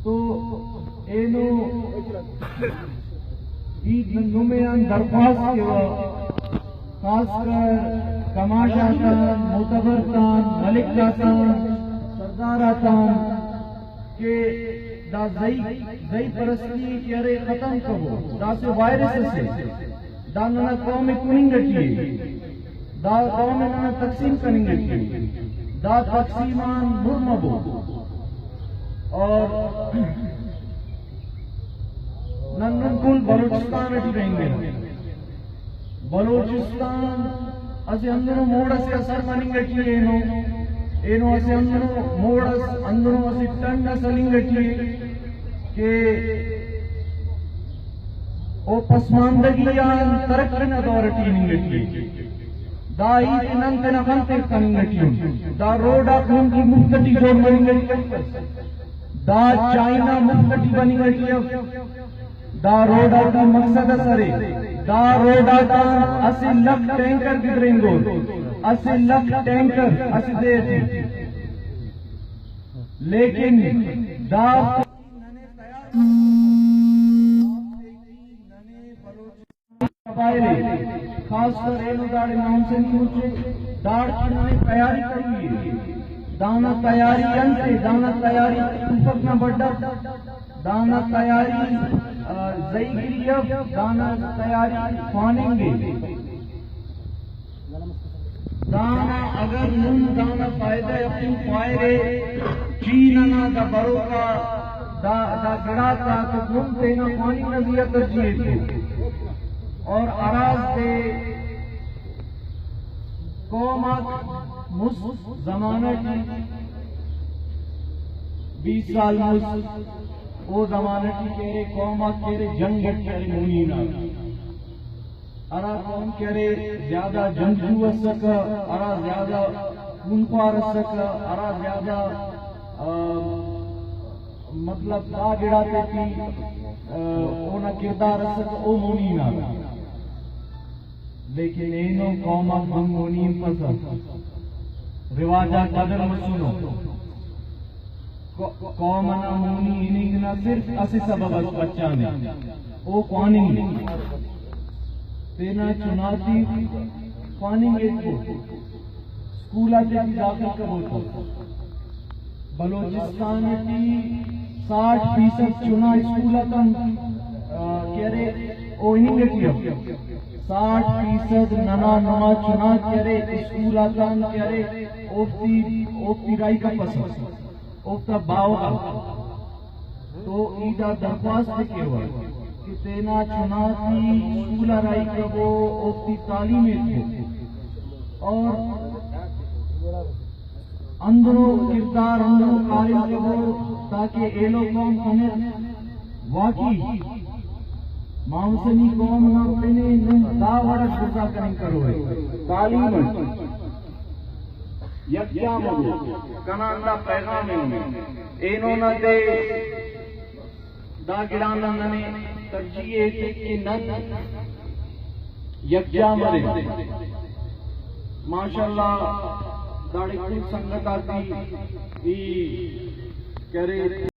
تو اینو عید نمایاں درخواست کیا خاص کر کماشا تان معتبر تان ملک تان سردار تان کہ دا زئی پرستی کیرے ختم کرو دا سے وائرس سے دا نہ قوم کننگ کی دا قوم نہ تقسیم کریں گے دا تقسیمان مرمبو اور ننگن کل بلوچستان اٹھ رہیں گے بلوچستان اسے اندروں موڑ سے اثر منیں گے کی اینو اسے اندروں موڑ اندروں اسے ٹنڈ سلیں گے کی کہ او پسماندگیان ترقی نہ دورتی نہیں گے کی دا ایت ننتنا خلتے کنیں گے دا روڈا کھون کی مفتٹی جوڑ منیں گے دا چائنا مفتٹی بنی گئی دا روڈا کا مقصد سرے دا روڈا کا اسی لکھ ٹینکر گزریں گو اسی لکھ ٹینکر اسی دے تھی لیکن دا خاص کر اینو داڑے نام سے نہیں ہوچے داڑ چنانے تیاری کریے دانا تیاری انتے دانا تیاری توفق نہ بڑھا دانا تیاری زیگریف دانا تیاری خوانیں گے دانا اگر نم دانا فائدہ اپنی فائرے چیننا دا بروکا دا گڑا تا تو نم تینا خوانی نظیہ ترجیے تھے اور اراز دے قومت زمانہ کی 20 سال او زمانہ کی کہرے قومت کہرے جنگ کہرے مونینا ارا قوم کہرے زیادہ جنگجو سکا ارا زیادہ خونخوار سکا ارا زیادہ مطلب دا گڑاتے تھی اونا کردار سکا او مونینا لیکن اینو قومت ہم مونیم پسند رواجہ قدر مسنو قومنا مونی انہیں نہ صرف اسی سبب اس بچانے او قواننگ تینا چناتی قواننگ ایک کو سکولہ سے داخل کرو تو بلوچستان کی 60% چنا سکولہ تن کہہ رہے او انہیں گٹیا 60% ننا نما چنا کہہ رہے سکولہ تن کہہ رہے اوپتی رائی کا پسند اوپتا باؤ کا تو ایدہ درخواست کے ہوا کہ تینا چناتی سکولہ رائی کا وہ اوپتی تعلیمیں تھے اور اندروں کردار اندروں قائم کے وہ تاکہ ایلو قوم ہمیں واقعی ماؤسنی قوم نہ پہنے نم دا وڑا شرطا کریں کرو ہے تعلیم یکیا مگو کناندہ پیغام ہے اینو نہ دے دا گرانا ننے ترجیح ہے کہ نن یکیا مرے ماشاءاللہ داڑی کل سنگت آتی کرے